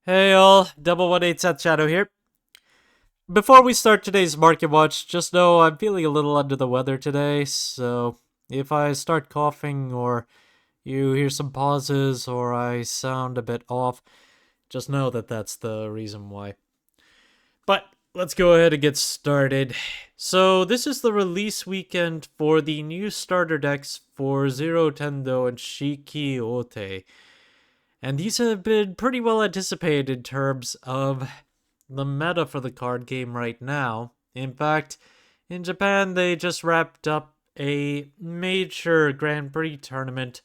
Hey all, Double 18 Set Shadow here. Before we start today's market watch, just know I'm feeling a little under the weather today, so if I start coughing or you hear some pauses or I sound a bit off, just know that that's the reason why. But let's go ahead and get started. So this is the release weekend for the new starter decks for Zero Tendo and Shikiote. And these have been pretty well anticipated in terms of the meta for the card game right now. In fact, in Japan, they just wrapped up a major Grand Prix tournament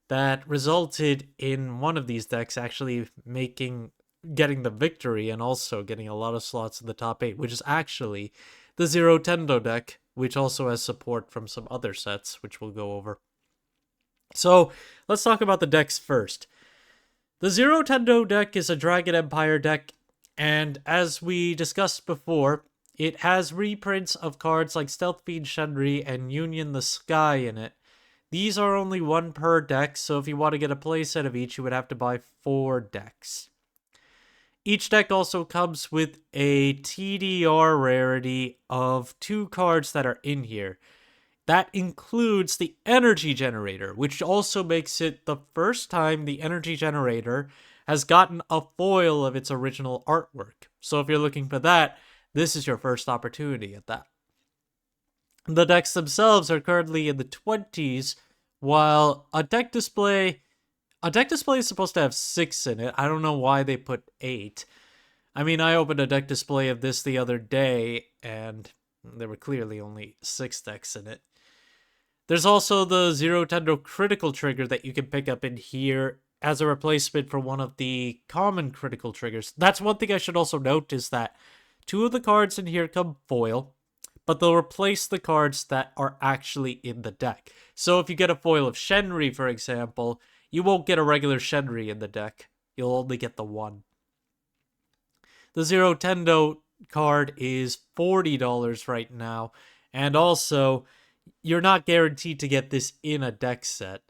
that resulted in one of these decks actually getting the victory and also getting a lot of slots in the top 8, which is actually the Zero Tendo deck, which also has support from some other sets, which we'll go over. So let's talk about the decks first. The Zero Tendo deck is a Dragon Empire deck, and as we discussed before, it has reprints of cards like Stealth Fiend Shenri and Union the Sky in it. These are only one per deck, so if you want to get a playset of each, you would have to buy 4 decks. Each deck also comes with a TDR rarity of 2 cards that are in here. That includes the Energy Generator, which also makes it the first time the Energy Generator has gotten a foil of its original artwork. So if you're looking for that, this is your first opportunity at that. The decks themselves are currently in the 20s, while a deck display is supposed to have 6 in it. I don't know why they put 8. I mean, I opened a deck display of this the other day, and there were clearly only 6 decks in it. There's also the Zero Tendo critical trigger that you can pick up in here as a replacement for one of the common critical triggers. That's one thing I should also note is that 2 of the cards in here come foil, but they'll replace the cards that are actually in the deck. So if you get a foil of Shenri, for example, you won't get a regular Shenri in the deck. You'll only get the one. The Zero Tendo card is $40 right now, and also you're not guaranteed to get this in a deck set.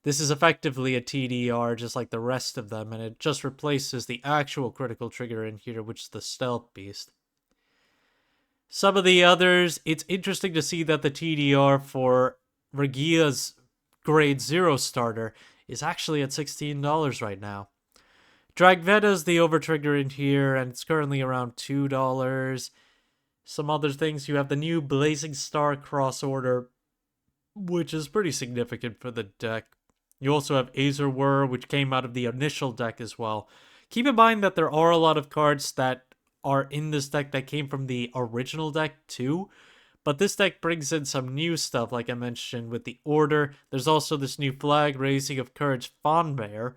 This is effectively a TDR just like the rest of them, and it just replaces the actual critical trigger in here, which is the Stealth Beast. Some of the others, it's interesting to see that the TDR for Regia's Grade 0 starter is actually at $16 right now. Dragveda's the overtrigger in here, and it's currently around $2. Some other things, you have the new Blazing Star cross order, which is pretty significant for the deck. You also have Azerwur, which came out of the initial deck as well. Keep in mind that there are a lot of cards that are in this deck that came from the original deck too, but this deck brings in some new stuff, like I mentioned with the Order. There's also this new Flag Raising of Courage Fawnbear,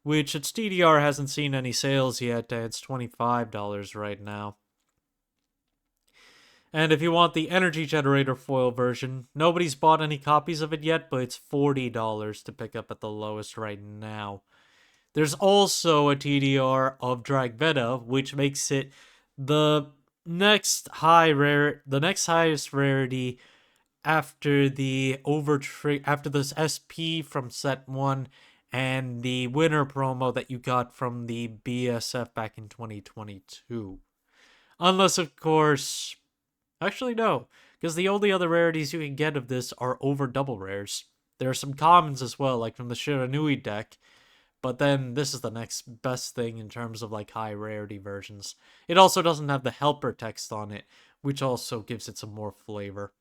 which its TDR hasn't seen any sales yet, and it's $25 right now. And if you want the Energy Generator foil version, nobody's bought any copies of it yet, but it's $40 to pick up at the lowest right now. There's also a TDR of Dragveda, which makes it the next highest rarity after the after this SP from set 1 and the winter promo that you got from the BSF back in 2022. Unless, of course, actually, no, because the only other rarities you can get of this are over double rares. There are some commons as well, like from the Shiranui deck, but then this is the next best thing in terms of like high rarity versions. It also doesn't have the helper text on it, which also gives it some more flavor.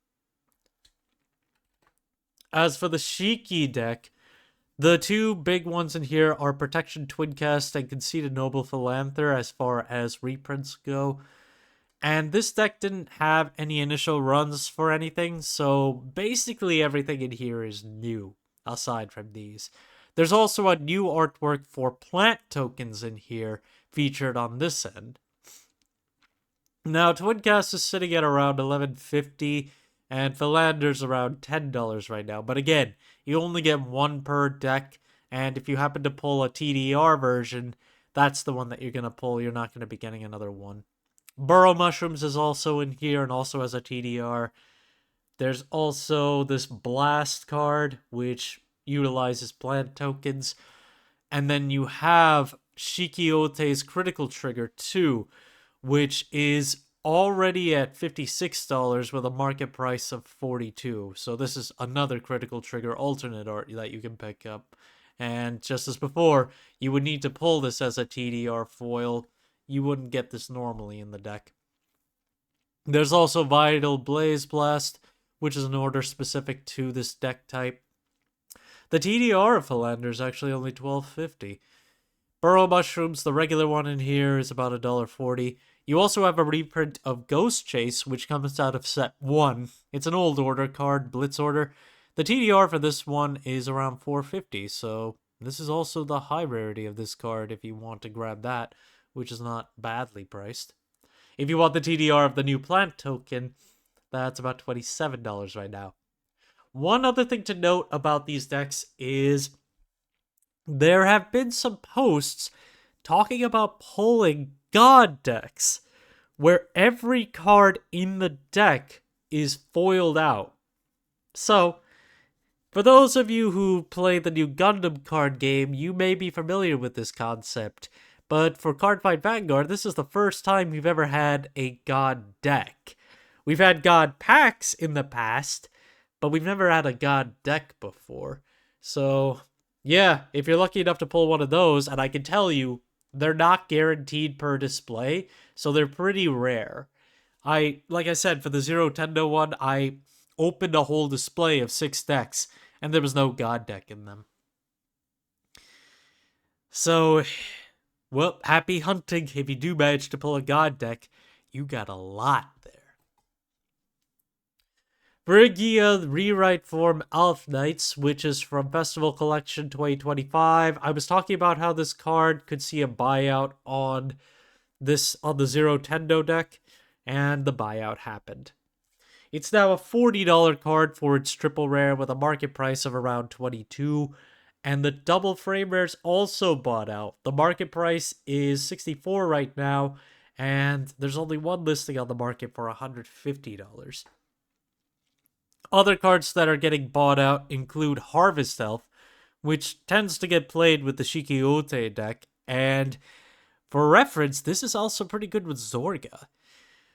As for the Shiki deck, the 2 big ones in here are Protection Twincast and Conceited Noble Philanther as far as reprints go. And this deck didn't have any initial runs for anything, so basically everything in here is new, aside from these. There's also a new artwork for plant tokens in here, featured on this end. Now, Twincast is sitting at around $11.50, and Philander's around $10 right now. But again, you only get 1 per deck, and if you happen to pull a TDR version, that's the one that you're going to pull. You're not going to be getting another one. Burrow Mushrooms is also in here and also has a TDR. There's also this Blast card, which utilizes plant tokens. And then you have Shikiote's Critical Trigger 2, which is already at $56 with a market price of $42. So this is another Critical Trigger alternate art that you can pick up. And just as before, you would need to pull this as a TDR foil. You wouldn't get this normally in the deck. There's also Vital Blaze Blast, which is an order specific to this deck type. The TDR of Philander is actually only $12.50. Burrow Mushrooms, the regular one in here, is about $1.40. You also have a reprint of Ghost Chase, which comes out of set 1. It's an old order card, Blitz order. The TDR for this one is around $4.50, so this is also the high rarity of this card if you want to grab that, which is not badly priced. If you want the TDR of the new plant token, that's about $27 right now. One other thing to note about these decks is there have been some posts talking about pulling God decks, where every card in the deck is foiled out. So, for those of you who play the new Gundam card game, you may be familiar with this concept. But for Cardfight Vanguard, this is the first time we've ever had a God deck. We've had God packs in the past, but we've never had a God deck before. So, yeah, if you're lucky enough to pull one of those, and I can tell you, they're not guaranteed per display, so they're pretty rare. Like I said, for the Zero Tendo one, I opened a whole display of 6 decks, and there was no God deck in them. So, well, happy hunting. If you do manage to pull a God deck, you got a lot there. Phrygia Rewrite Form Elf Knights, which is from Festival Collection 2025. I was talking about how this card could see a buyout on the Zero Tendo deck, and the buyout happened. It's now a $40 card for its triple rare with a market price of around $22. And the double frame rares also bought out. The market price is $64 right now, and there's only one listing on the market for $150. Other cards that are getting bought out include Harvest Elf, which tends to get played with the Shikiote deck, and for reference, this is also pretty good with Zorga.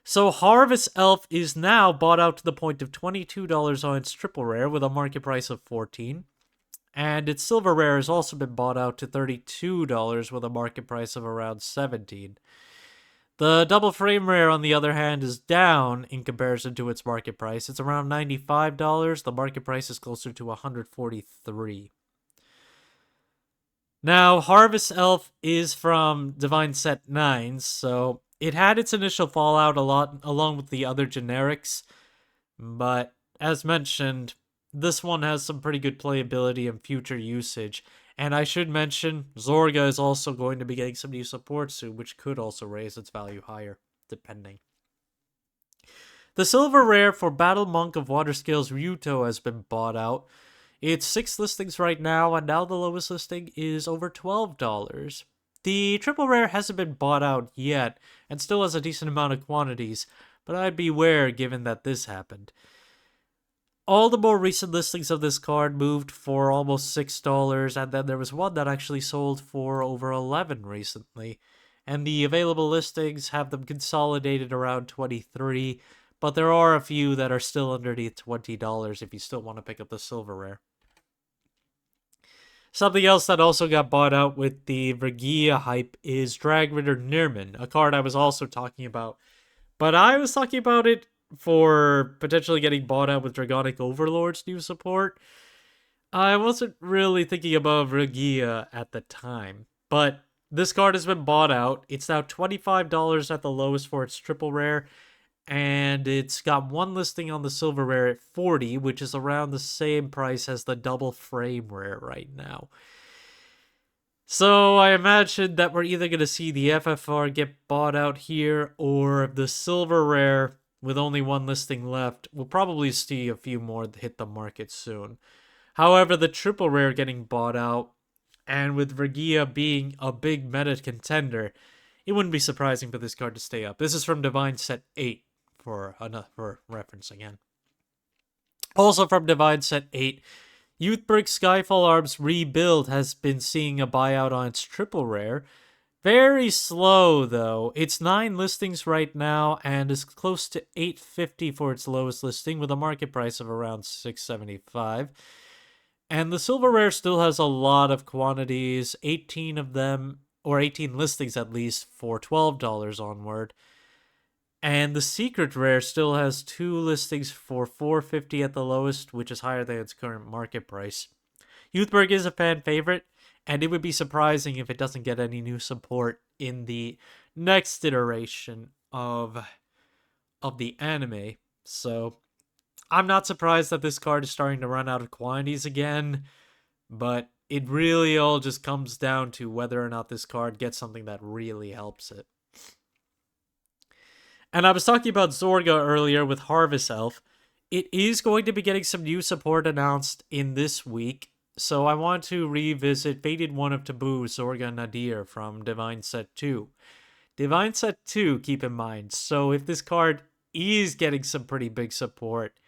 So Harvest Elf is now bought out to the point of $22 on its triple rare with a market price of $14. And its silver rare has also been bought out to $32 with a market price of around $17. The double frame rare, on the other hand, is down in comparison to its market price. It's around $95. The market price is closer to $143. Now, Harvest Elf is from DivineZ 9, so it had its initial fallout a lot along with the other generics, but as mentioned, this one has some pretty good playability and future usage. And I should mention, Zorga is also going to be getting some new support soon, which could also raise its value higher, depending. The silver rare for Battle Monk of Waterscale's Ryuto has been bought out. It's 6 listings right now, and now the lowest listing is over $12. The triple rare hasn't been bought out yet, and still has a decent amount of quantities, but I'd beware given that this happened. All the more recent listings of this card moved for almost $6, and then there was one that actually sold for over $11 recently. And the available listings have them consolidated around $23, but there are a few that are still underneath $20 if you still want to pick up the silver rare. Something else that also got bought out with the Phrygia hype is Drag Ritter Nirman, a card I was also talking about. But I was talking about it for potentially getting bought out with Dragonic Overlord's new support. I wasn't really thinking about Phrygia at the time, but this card has been bought out. It's now $25 at the lowest for its triple rare, and it's got one listing on the silver rare at $40, which is around the same price as the double frame rare right now. So I imagine that we're either going to see the FFR get bought out here, or the silver rare with only one listing left, we'll probably see a few more hit the market soon. However, the triple rare getting bought out, and with Phrygia being a big meta contender, it wouldn't be surprising for this card to stay up. This is from DivineZ 8, for reference again. Also from DivineZ 8, Youthbrick Skyfall Arms Rebuild has been seeing a buyout on its triple rare. Very slow, though. It's 9 listings right now and is close to 850 for its lowest listing with a market price of around 675. And the silver rare still has a lot of quantities, 18 of them, or 18 listings at least, for $12 onward. And the secret rare still has 2 listings for $450 at the lowest, which is higher than its current market price. Youthberg is a fan favorite, and it would be surprising if it doesn't get any new support in the next iteration of the anime. So I'm not surprised that this card is starting to run out of quantities again, but it really all just comes down to whether or not this card gets something that really helps it. And I was talking about Zorga earlier with Harvest Elf. It is going to be getting some new support announced in this week, so I want to revisit Faded One of Taboo, Zorga Nadir from DivineZ 2. DivineZ 2, keep in mind, so if this card is getting some pretty big support,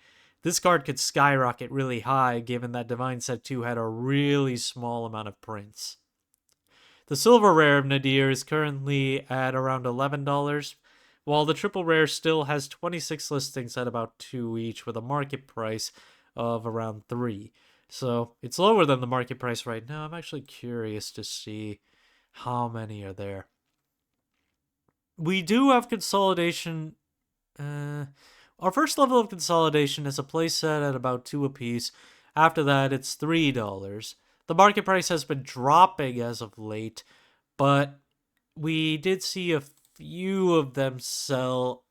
this card could skyrocket really high given that DivineZ 2 had a really small amount of prints. The silver rare of Nadir is currently at around $11, while the triple rare still has 26 listings at about 2 each with a market price of around 3. So it's lower than the market price right now. I'm actually curious to see how many are there. We do have consolidation. Our first level of consolidation is a playset at about 2 apiece. After that, it's $3. The market price has been dropping as of late, but we did see a few of them sell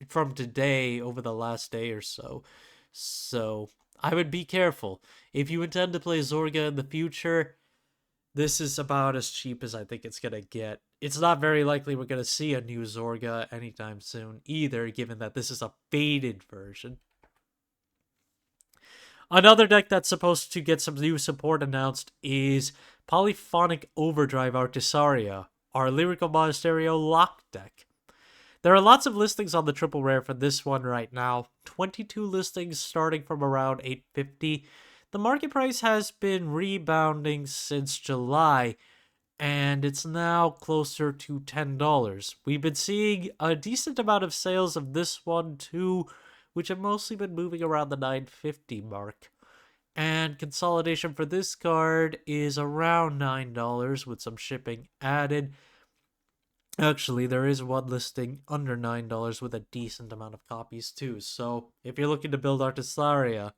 from today over the last day or so. So I would be careful. If you intend to play Zorga in the future, this is about as cheap as I think it's going to get. It's not very likely we're going to see a new Zorga anytime soon either, given that this is a faded version. Another deck that's supposed to get some new support announced is Polyphonic Overdrive Artisaria, our Lyrical Monasterio lock deck. There are lots of listings on the triple rare for this one right now. 22 listings starting from around $850. The market price has been rebounding since July, and it's now closer to $10. We've been seeing a decent amount of sales of this one too, which have mostly been moving around the $950 mark. And consolidation for this card is around $9 with some shipping added. Actually, there is one listing under $9 with a decent amount of copies too. So if you're looking to build Artisaria,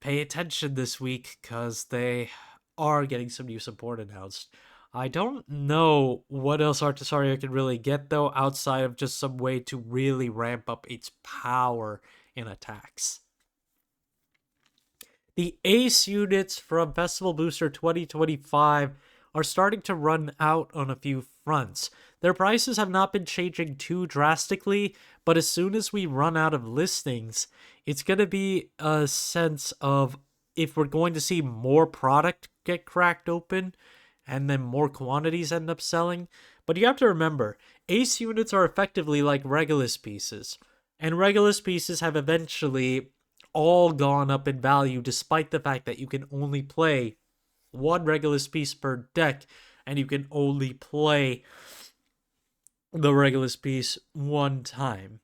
pay attention this week because they are getting some new support announced. I don't know what else Artisaria can really get, though, outside of just some way to really ramp up its power in attacks. The Ace units from Festival Booster 2025 are starting to run out on a few fronts. Their prices have not been changing too drastically, but as soon as we run out of listings, it's going to be a sense of if we're going to see more product get cracked open and then more quantities end up selling. But you have to remember, Ace units are effectively like Regulus pieces, and Regulus pieces have eventually all gone up in value despite the fact that you can only play one Regulus piece per deck, and you can only play the Regulus piece one time.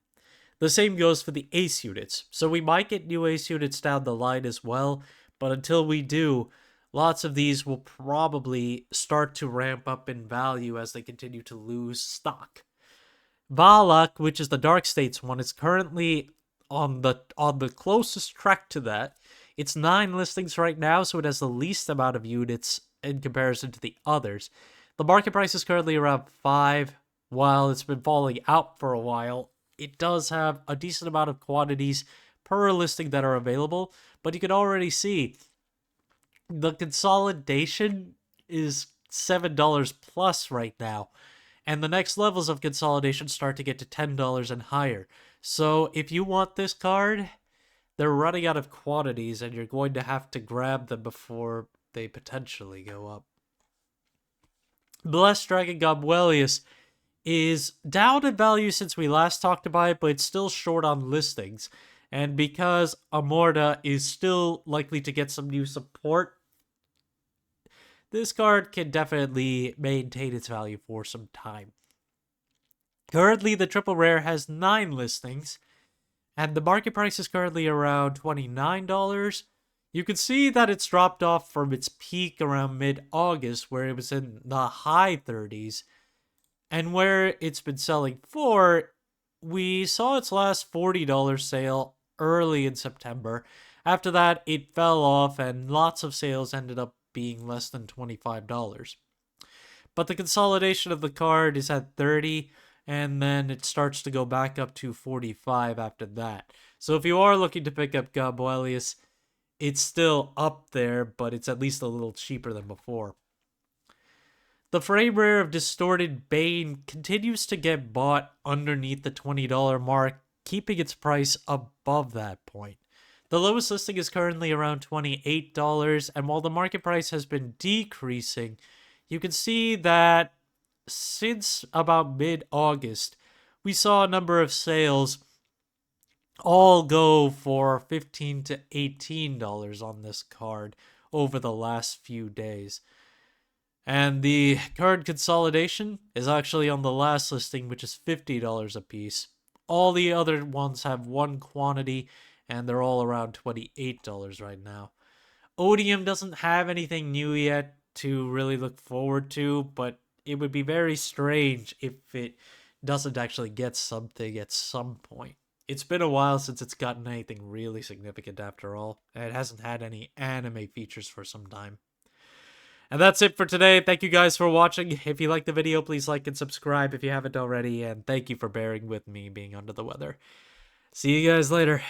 The same goes for the Ace units. So we might get new Ace units down the line as well, but until we do, lots of these will probably start to ramp up in value as they continue to lose stock. Valak, which is the Dark States one, is currently on the closest track to that. It's 9 listings right now, so it has the least amount of units in comparison to the others. The market price is currently around 5. While it's been falling out for a while, it does have a decent amount of quantities per listing that are available, but you can already see the consolidation is $7 plus right now, and the next levels of consolidation start to get to $10 and higher. So if you want this card, they're running out of quantities, and you're going to have to grab them before they potentially go up. Blessed Dragon Gobwelius is down in value since we last talked about it, but it's still short on listings. And because Amorda is still likely to get some new support, this card can definitely maintain its value for some time. Currently, the triple rare has 9 listings, and the market price is currently around $29. You can see that it's dropped off from its peak around mid-August, where it was in the high 30s, and where it's been selling for. We saw its last $40 sale early in September. After that, it fell off, and lots of sales ended up being less than $25. But the consolidation of the card is at 30, and then it starts to go back up to 45 after that. So if you are looking to pick up Gabuelius, it's still up there, but it's at least a little cheaper than before. The frame rare of Distorted Bane continues to get bought underneath the $20 mark, keeping its price above that point. The lowest listing is currently around $28, and while the market price has been decreasing, you can see that since about mid-August, we saw a number of sales all go for $15 to $18 on this card over the last few days. And the card consolidation is actually on the last listing, which is $50 a piece. All the other ones have one quantity, and they're all around $28 right now. Odium doesn't have anything new yet to really look forward to, but it would be very strange if it doesn't actually get something at some point. It's been a while since it's gotten anything really significant after all, and it hasn't had any anime features for some time. And that's it for today. Thank you guys for watching. If you liked the video, please like and subscribe if you haven't already, and thank you for bearing with me being under the weather. See you guys later.